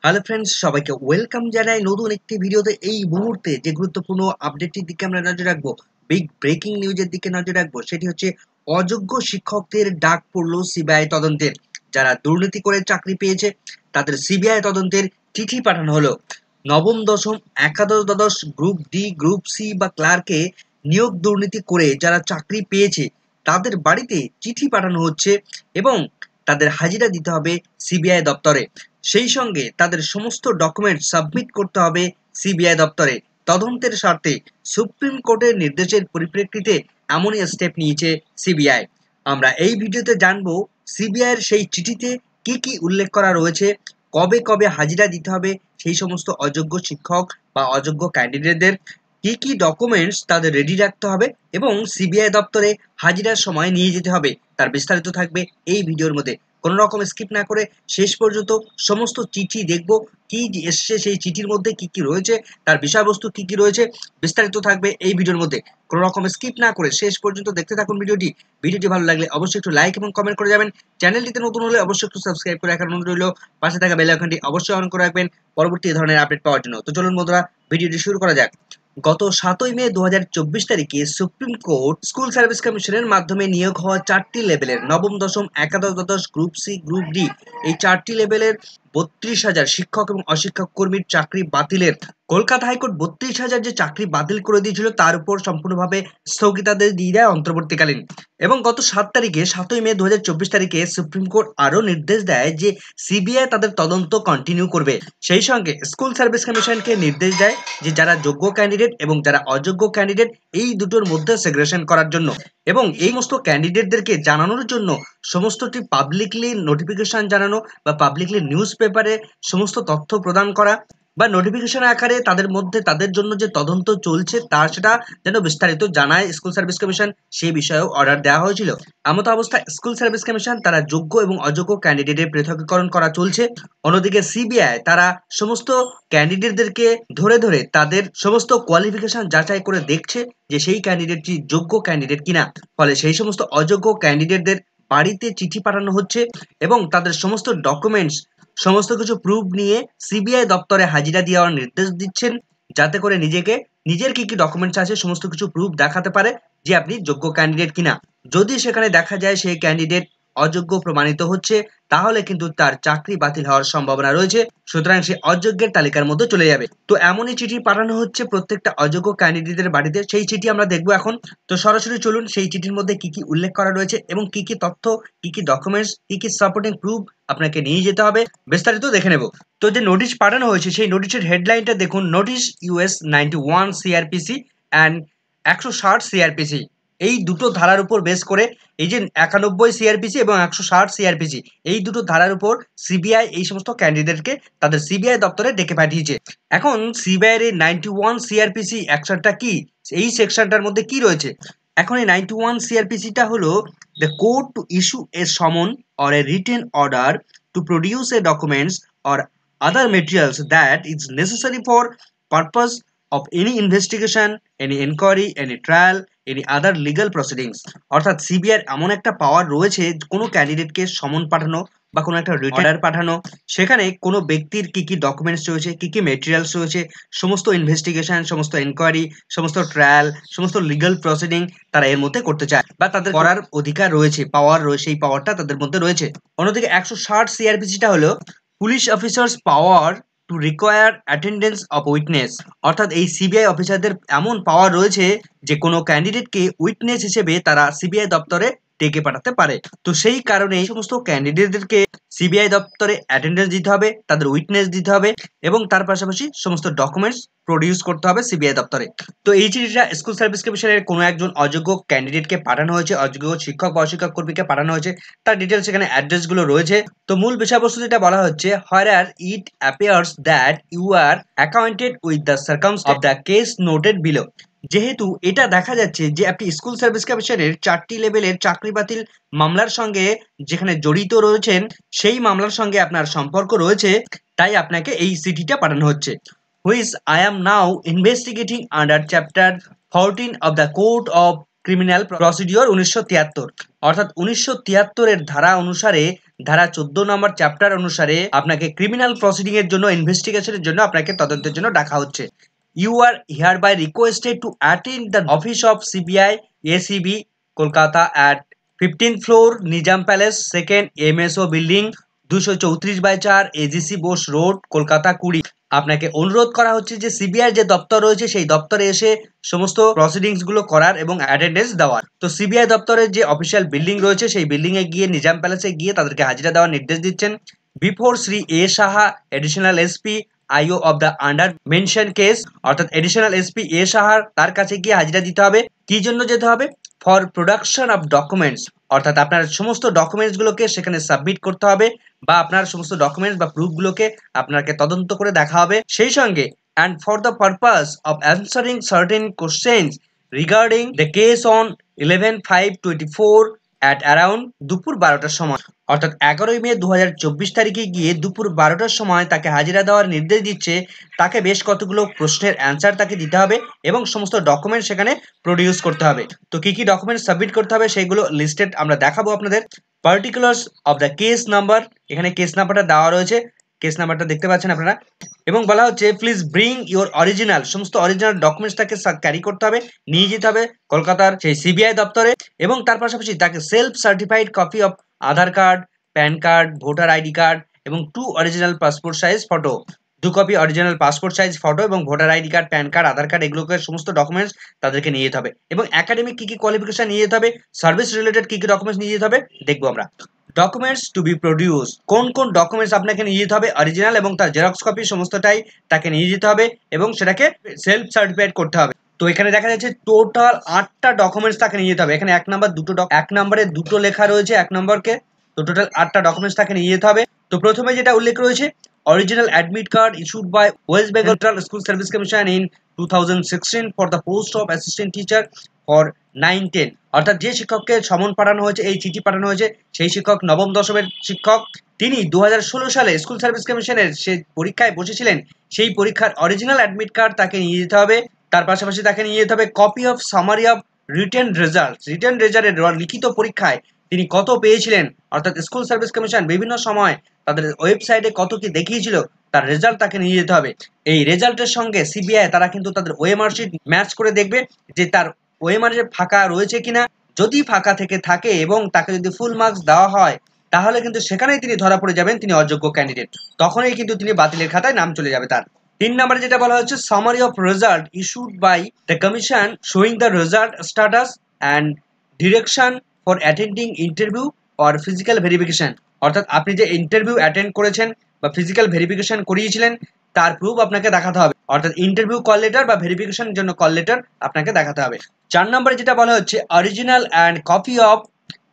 Hello friends, সবাইকে welcome জানাই নতুন একটি ভিডিওতে। এই মুহূর্তে যে গুরুত্বপূর্ণ আপডেটটির দিকে আমরা নজর রাখবো, বিগ ব্রেকিং নিউজের দিকে নজর রাখবো, সেটি হচ্ছে অযোগ্য শিক্ষকদের ডাক পড়লো সিবিআই তদন্তের। যারা দুর্নীতি করে চাকরি পেয়েছে তাদের সিবিআই তদন্তের চিঠি পাঠানো হলো। নবম, দশম, একাদশ, দ্বাদশ, গ্রুপ ডি, গ্রুপ সি বা ক্লার্কে নিয়োগ দুর্নীতি করে যারা চাকরি পেয়েছে তাদের বাড়িতে চিঠি পাঠানো হচ্ছে এবং তাদের হাজিরা দিতে হবে সিবিআই দপ্তরে। সেই সঙ্গে তাদের সমস্ত ডকুমেন্ট সাবমিট করতে হবে সিবিআই দপ্তরে। তদন্তের স্বার্থে সুপ্রিম কোর্টের নির্দেশের পরিপ্রেক্ষিতে এমনই স্টেপ নিয়েছে সিবিআই। আমরা এই ভিডিওতে জানবো সিবিআই এর সেই চিঠিতে কি কি উল্লেখ করা রয়েছে, কবে কবে হাজিরা দিতে হবে সেই সমস্ত অযোগ্য শিক্ষক বা অযোগ্য ক্যান্ডিডেটদের, কি কি ডকুমেন্টস তাদের রেডি রাখতে হবে এবং সিবিআই দপ্তরে হাজিরার সময় নিয়ে যেতে হবে। তার বিস্তারিত থাকবে এই ভিডিওর মধ্যে। কোনো রকম স্কিপ না করে শেষ পর্যন্ত সমস্ত চিঠি দেখব, কি এসছে সেই চিঠির মধ্যে, কি কি রয়েছে, তার বিষয়বস্তু কি কি রয়েছে, বিস্তারিত থাকবে এই ভিডিওর মধ্যে। কোনো রকম স্কিপ না করে শেষ পর্যন্ত দেখতে থাকুন ভিডিওটি ভালো লাগলে অবশ্যই একটু লাইক এবং কমেন্ট করে যাবেন। চ্যানেলটিতে নতুন হলে অবশ্যই একটু সাবস্ক্রাইব করে রাখার অনুরোধ রইল। পাশে থাকা বেল আইকনটি অবশ্যই অন করে রাখবেন পরবর্তী এই ধরনের আপডেট পাওয়ার জন্য। তো চলুন বন্ধুরা, ভিডিওটি শুরু করা যাক। গত 7ই মে 2024 তারিখে সুপ্রিম কোর্ট স্কুল সার্ভিস কমিশনের মাধ্যমে নিয়োগ হওয়া 4টি লেভেলের নবম, দশম, একাদশ, দ্বাদশ, গ্রুপ সি, গ্রুপ ডি এই 4টি লেভেলের 32,000 শিক্ষক এবং অশিক্ষক কর্মীর চাকরি বাতিলের কলকাতা হাইকোর্ট 32,000 যে চাকরি বাতিল করে দিয়েছিল তার উপর সম্পূর্ণভাবে স্থগিতাদেশ দিয়ে দেয় অন্তর্বর্তীকালীন। এবং গত 7ই মে 2024 তারিখে সুপ্রিম কোর্ট আরও নির্দেশ দেয় যে সিবিআই তাদের তদন্ত কন্টিনিউ করবে। সেই সঙ্গে স্কুল সার্ভিস কমিশনকে নির্দেশ দেয় যে যারা যোগ্য ক্যান্ডিডেট এবং যারা অযোগ্য ক্যান্ডিডেট এই দুটোর মধ্যে সেগ্রেশন করার জন্য এবং এই সমস্ত ক্যান্ডিডেটদেরকে জানানোর জন্য সমস্তটি পাবলিকলি নোটিফিকেশন জানানো বা পাবলিকলি নিউজ পেপারে সমস্ত তথ্য প্রদান করা বা নোটিফিকেশন আকারে তাদের মধ্যে তাদের জন্য যে তদন্ত চলছে তার সেটা যেন বিস্তারিত জানায় স্কুল সার্ভিস কমিশন, সেই বিষয়েও অর্ডার দেওয়া হয়েছিল। এমতো অবস্থায় স্কুল সার্ভিস কমিশন তারা যোগ্য এবং অযোগ্য ক্যান্ডিডেটের পৃথকীকরণ করা চলছে। অন্যদিকে সিবিআই তারা সমস্ত ক্যান্ডিডেটদেরকে ধরে ধরে তাদের সমস্ত কোয়ালিফিকেশন যাচাই করে দেখছে যে সেই ক্যান্ডিডেটটি যোগ্য ক্যান্ডিডেট কিনা। ফলে সেই সমস্ত অযোগ্য ক্যান্ডিডেটদের বাড়িতে চিঠি পাঠানো হচ্ছে এবং তাদের সমস্ত ডকুমেন্টস, সমস্ত কিছু প্রুফ নিয়ে সিবিআই দপ্তরে হাজিরা দেওয়ার নির্দেশ দিচ্ছেন, যাতে করে নিজের কি কি ডকুমেন্টস আছে সমস্ত কিছু প্রুফ দেখাতে পারে যে আপনি যোগ্য ক্যান্ডিডেট কিনা। যদি সেখানে দেখা যায় সেই ক্যান্ডিডেট অযোগ্য প্রমাণিত হচ্ছে তাহলে কিন্তু তার চাকরি বাতিল হওয়ার সম্ভাবনা রয়েছে, সুতরাং সে অযোগ্যের তালিকার মধ্যে চলে যাবে। তো এমনই চিঠি পাঠানো হচ্ছে প্রত্যেকটা অযোগ্য ক্যান্ডিডেটের বাড়িতে। সেই চিঠি আমরা দেখবো এখন। তো সরাসরি চলুন সেই চিঠির মধ্যে কি কি উল্লেখ করা রয়েছে এবং কি কি তথ্য, কি কি ডকুমেন্টস, কি কি সাপোর্টিং প্রুফ আপনাকে নিয়ে যেতে হবে বিস্তারিত দেখে নেব। তো যে নোটিশ পাঠানো হয়েছে সেই নোটিশের হেডলাইনটা দেখুন, notice US 91 CrPC and 160 CrPC. এই দুটো ধারার উপর বেস করে, এই যে 91 সিআরপিসি এবং 160 সিআরপিসি, এই দুটো ধারার উপর সিবিআই এই সমস্ত ক্যান্ডিডেটকে তাদের সিবিআই দপ্তরে ডেকে পাঠিয়েছে। এখন সিবিআই এর 91 সিআরপিসি অ্যাকশনটা কি, এই সেকশনটার মধ্যে কি রয়েছে? এখন এই 91 সিআরপিসিটা হলো the court to issue a সমন or a written order to produce a documents or other materials that is necessary for purpose of any investigation, any inquiry, any trial, any other legal proceedings। অর্থাৎ CBI এমন একটা পাওয়ার রয়েছে কোনো ক্যান্ডিডেটকে সমন পাঠানো বা কোনো একটা অর্ডার পাঠানো, সেখানে কোনো ব্যক্তির কি কি ডকুমেন্টস রয়েছে, কি কি মেটেরিয়ালস রয়েছে, সমস্ত ইনভেস্টিগেশন, সমস্ত এনকোয়ারি, সমস্ত ট্রায়াল, সমস্ত লিগ্যাল প্রসিডিং তারা এর মধ্যে করতে চায় বা তাদের করার অধিকার রয়েছে, পাওয়ার রয়েছে, সেই পাওয়ারটা তাদের মধ্যে রয়েছে। অন্যদিকে 160 সিআরপিসিটা হলো police officers power to require attendance of witness. অর্থাৎ এই সিবিআই অফিসারদের এমন পাওয়ার রয়েছে যে কোনো ক্যান্ডিডেটকে উইটনেস হিসেবে তারা সিবিআই দপ্তরে ডেকে পাঠাতে পারে। তো সেই কারণে এই সমস্ত ক্যান্ডিডেটদেরকে সিবিআই দপ্তরে অ্যাটেন্ডেন্স দিতে হবে, তাদের উইটনেস দিতে হবে এবং তার পাশাপাশি সমস্ত ডকুমেন্টস প্রডিউস করতে হবে সিবিআই দপ্তরে। তো এই চিঠিটা স্কুল সার্ভিস কমিশনের কোনো একজন অযোগ্য ক্যান্ডিডেটকে পাঠানো হয়েছে, অযোগ্য শিক্ষক বা অশিক্ষক কর্মীকে পাঠানো হয়েছে। তার ডিটেলস এখানে অ্যাড্রেসগুলো রয়েছে। তো মূল বিষয়বস্তু যেটা বলা হচ্ছে, where it appears that you are accounted with the circumstances of the case noted below. যেহেতু এটা দেখা যাচ্ছে যে আপনি স্কুল সার্ভিস কমিশনের 4টি লেভেলের চাকরি বাতিল মামলার সঙ্গে যেখানে জড়িত রয়েছেন, সেই মামলার সঙ্গে আপনার সম্পর্ক রয়েছে, তাই আপনাকে এই চিঠিটা পাঠানো হচ্ছে। Which I am now investigating under chapter 14 of the code of criminal procedure 1973। অর্থাৎ 1973 এর ধারা অনুসারে ধারা 14 নম্বর চ্যাপ্টার অনুসারে আপনাকে ক্রিমিনাল প্রসিডিং এর জন্য, ইনভেস্টিগেশনের জন্য আপনাকে তদন্তের জন্য ডাকা হচ্ছে। You are hereby requested to attend the office of CBI ACB Kolkata at 15th floor Nizam palace second MSO building 234/4 AGC Bose road Kolkata 20। আপনাকে অনুরোধ করা হচ্ছে যে সিবিআই যে দপ্তর রয়েছে সেই দপ্তরে এসে সমস্ত প্রসিডিংস গুলো করার এবং অ্যাটেন্ডেন্স দেওয়ার। তো সিবিআই দপ্তরের যে অফিসিয়াল বিল্ডিং রয়েছে সেই বিল্ডিং এ গিয়ে নিজাম প্যালেসে গিয়ে তাদেরকে হাজিরা দেওয়ার নির্দেশ দিচ্ছেন। Before Shri A Saha additional SP IO of the under mention case, অর্থাৎ এডিশনাল এসপি এ সাহার তার কাছে গিয়ে হাজিরা দিতে হবে। কি জন্য যেতে হবে? ফর প্রোডাকশন অফ ডকুমেন্টস, অর্থাৎ আপনার সমস্ত ডকুমেন্টস গুলোকে সেখানে সাবমিট করতে হবে বা আপনার সমস্ত ডকুমেন্টস বা প্রুফ গুলোকে আপনাকে তদন্ত করে দেখা হবে। সেই সঙ্গে and for the purpose of answering certain questions regarding the case on 11/5/24 at around দুপুর 12টার সময়, অর্থাৎ 11ই মে 2024 তারিখে গিয়ে দুপুর 12টার সময় তাকে হাজিরা দেওয়ার নির্দেশ দিচ্ছে। তাকে বেশ কতগুলো প্রশ্নের অ্যান্সার তাকে দিতে হবে এবং সমস্ত ডকুমেন্ট সেখানে প্রডিউস করতে হবে। তো কি কি ডকুমেন্ট সাবমিট করতে হবে সেইগুলো লিস্টেড আমরা দেখাবো আপনাদের। Particulars of the case number, এখানে কেস নাম্বারটা দেওয়া রয়েছে, কেস নাম্বারটা দেখতে পাচ্ছেন আপনারা। এবং বলা হচ্ছে প্লিজ ব্রিং ইউর অরিজিনাল, সমস্ত অরিজিনাল ডকুমেন্টসটাকে ক্যারি করতে হবে, নিয়ে যেতে হবে কলকাতার সেই সিবিআই দপ্তরে। এবং তার পাশাপাশি তাকে self certified copy of Aadhaar card, PAN card, voter ID card এবং 2 original passport size photo, 2 copy original passport size photo এবং voter ID card, PAN card, Aadhaar card, এগুলোকে সমস্ত ডকুমেন্টস তাদেরকে নিয়ে যেতে হবে। এবং একাডেমিক কি কি কোয়ালিফিকেশন নিয়ে যেতে হবে, সার্ভিস রিলেটেড কি কি ডকুমেন্টস নিয়ে যেতে হবে দেখবো আমরা। ডকুমেন্টস টু বি প্রডিউস, কোন কোন ডকুমেন্টস আপনাকে নিয়ে যেতে হবে, অরিজিনাল এবং তার জেরক্স কপি সমস্তটাই তাকে নিয়ে যেতে হবে এবং সেটাকে সেলফ সার্টিফাইড করতে হবে। তো এখানে দেখা যাচ্ছে টোটাল 8টা ডকুমেন্টস তাকে নিয়ে যেতে হবে। এখানে 1 নম্বরে দুটো লেখা রয়েছে 1 নম্বরকে, তো টোটাল 8টা ডকুমেন্টস তাকে নিয়ে যেতে হবে। তো প্রথমে যেটা উল্লেখ রয়েছে, original admit card issued by West Bengal school service commission in 2016 for the post of assistant teacher for 9-10, অর্থাৎ যে শিক্ষককে সমন পাঠানো হয়েছে, এই চিঠি পাঠানো হয়েছে, সেই শিক্ষক নবম দশমের শিক্ষক। তিনি 2016 সালে স্কুল সার্ভিস কমিশনের সে পরীক্ষায় বসেছিলেন, সেই পরীক্ষার অরিজিনাল অ্যাডমিট কার্ড তাকে নিয়ে যেতে হবে। তার পাশাপাশি তাকে নিয়ে যেতে হবে copy of summary of written result, written রেজাল্টের লিখিত পরীক্ষায় তিনি কত পেয়েছিলেন, অর্থাৎ স্কুল সার্ভিস কমিশন বিভিন্ন সময় তাদের ওয়েবসাইটে কত কি দেখিয়েছিল তার রেজাল্ট তাকে নিয়ে যেতে হবে। এই রেজাল্টের সঙ্গে সিবিআই তারা কিন্তু তাদের ওএমআর শিট ম্যাচ করে দেখবে যে তার ওএমআর ফাঁকা রয়েছে কিনা। যদি ফাঁকা থেকে থাকে এবং তাকে যদি ফুল মার্কস দেওয়া হয় তাহলে কিন্তু সেখানেই তিনি ধরা পড়ে যাবেন তিনি অযোগ্য ক্যান্ডিডেট, তখনই কিন্তু তিনি বাতিলের খাতায় নাম চলে যাবে তার। 3 নম্বরে যেটা বলা হচ্ছে summary of result issued by the commission showing the result status and direction for attending interview or physical verification, অর্থাৎ আপনি যে ইন্টারভিউ অ্যাটেন্ড করেছেন বা ফিজিক্যাল ভেরিফিকেশন করিয়েছিলেন তার প্রুফ আপনাকে দেখাতে হবে, অর্থাৎ ইন্টারভিউ কল লেটার বা ভেরিফিকেশনের জন্য কল লেটার আপনাকে দেখাতে হবে। 4 নম্বরে যেটা বলা হচ্ছে original and copy of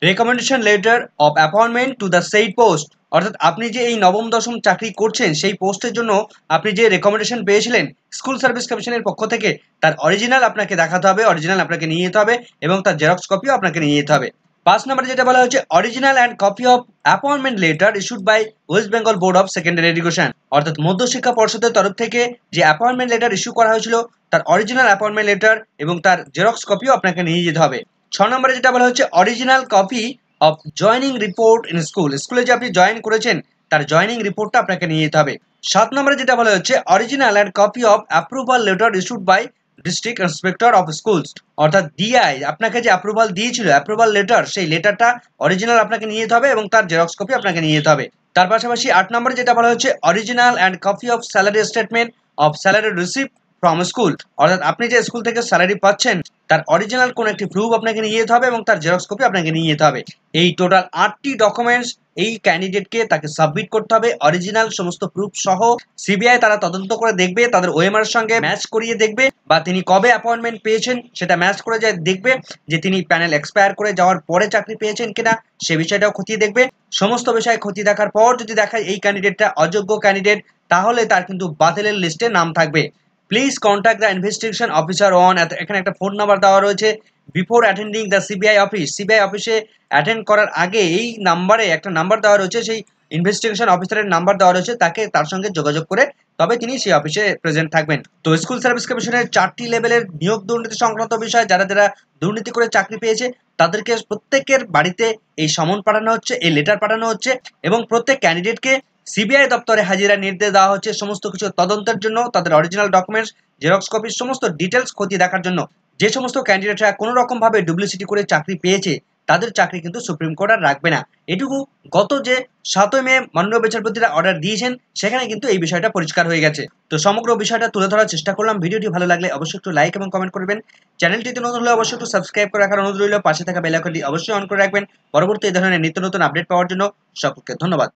recommendation letter of appointment to the said post, অর্থাৎ আপনি যে এই নবম দশম চাকরি করছেন সেই পোস্টের জন্য আপনি যে রেকমেন্ডেশন পেয়েছিলেন স্কুল সার্ভিস কমিশনের পক্ষ থেকে তার অরিজিনাল আপনাকে দেখাতে হবে, অরিজিনাল আপনাকে নিয়ে যেতে হবে এবং তার জেরক্স কপিও আপনাকে নিয়ে যেতে হবে। 5 নম্বরে যেটা বলা হচ্ছে original and copy of appointment letter issued by West Bengal board of secondary education, অর্থাৎ মধ্যশিক্ষা পর্ষদের তরফ থেকে যে অ্যাপয়েন্টমেন্ট লেটার ইস্যু করা হয়েছিল তার অরিজিনাল অ্যাপয়েন্টমেন্ট লেটার এবং তার জেরক্স কপিও আপনাকে নিয়ে যেতে হবে। 6 নম্বরে যেটা বলা হচ্ছে original copy of joining report in school, স্কুলে যে আপনি জয়েন করেছেন তার জয়নিং রিপোর্টটা আপনাকে নিয়ে যেতে হবে। 7 নম্বরে যেটা বলা হচ্ছে original and copy of approval letter issued by district inspector of schools, অর্থাৎ ডিআই আপনাকে যে অ্যাপ্রুভাল দিয়েছিল অ্যাপ্রুভাল লেটার সেই লেটারটা অরিজিনাল আপনাকে নিয়ে যেতে হবে এবং তার জেরক্স কপি আপনাকে নিয়ে যেতে হবে। তার পাশাপাশি 8 নম্বরে যেটা বলা হচ্ছে original and copy of salary statement of salary receive from school, অর্থাৎ আপনি যে স্কুল থেকে স্যালারি পাচ্ছেন তার অরিজিনাল কোন একটি প্রুফ আপনাকে নিয়ে যেতে হবে এবং তার জেরক্স কপি আপনাকে নিয়ে যেতে হবে। এই টোটাল 8টি ডকুমেন্টস এই ক্যান্ডিডেটকে তাকে সাবমিট করতে হবে অরিজিনাল সমস্ত প্রুফ সহ। সিবিআই তারা তদন্ত করে দেখবে, তাদের ওএমআর সঙ্গে ম্যাচ করিয়ে দেখবে বা তিনি কবে অ্যাপয়েন্টমেন্ট পেয়েছেন সেটা ম্যাচ করে যায় দেখবে যে তিনি প্যানেল এক্সপায়ার করে যাওয়ার পরে চাকরি পেয়েছেন কিনা সে বিষয়টাও খতিয়ে দেখবে। সমস্ত বিষয় খতিয়ে দেখার পর যদি দেখায় এই ক্যান্ডিডেটটা অযোগ্য ক্যান্ডিডেট তাহলে তার কিন্তু বাতিলের লিস্টে নাম থাকবে। Please contact the investigation officer on, এখানে একটা ফোন নাম্বার দেওয়া রয়েছে। Before attending the CBI office, CBI অফিসে অ্যাটেন্ড করার আগে এই নাম্বারে একটা নাম্বার দেওয়া রয়েছে, সেই ইনভেস্টিগেশন অফিসারের নাম্বার দেওয়া রয়েছে, তাকে তার সঙ্গে যোগাযোগ করে তবে তিনি সেই অফিসে প্রেজেন্ট থাকবেন। তো স্কুল সার্ভিস কমিশনের 4টি লেভেলের নিয়োগ দুর্নীতি সংক্রান্ত বিষয় যারা যারা দুর্নীতি করে চাকরি পেয়েছে তাদেরকে প্রত্যেকের বাড়িতে এই সমন পাঠানো হচ্ছে, এই লেটার পাঠানো হচ্ছে এবং প্রত্যেক ক্যান্ডিডেটকে সিবিআই দপ্তরে হাজিরার নির্দেশ দেওয়া হচ্ছে সমস্ত কিছু তদন্তের জন্য, তাদের অরিজিনাল ডকুমেন্টস, জেরক্স কপি সমস্ত ডিটেলস খতিয়ে দেখার জন্য। যে সমস্ত ক্যান্ডিডেটরা কোনো রকম ভাবে ডুপ্লিসিটি করে চাকরি পেয়েছে তাদের চাকরি কিন্তু সুপ্রিম কোর্ট আর রাখবে না। এটুকু গত যে 7ই মে মাননীয় বিচারপতিরা অর্ডার দিয়েছেন সেখানে কিন্তু এই বিষয়টা পরিষ্কার হয়ে গেছে। তো সমগ্র বিষয়টা তুলে ধরার চেষ্টা করলাম। ভিডিওটি ভালো লাগলে অবশ্যই একটু লাইক এবং কমেন্ট করবেন। চ্যানেলটিতে নতুন হলে অবশ্যই একটু সাবস্ক্রাইব করে রাখার অনুরোধ রইল। পাশে থাকা বেল আইকনটি অবশ্যই অন করে রাখবেন পরবর্তী এই ধরনের নিত্য নতুন আপডেট পাওয়ার জন্য। সকলকে ধন্যবাদ।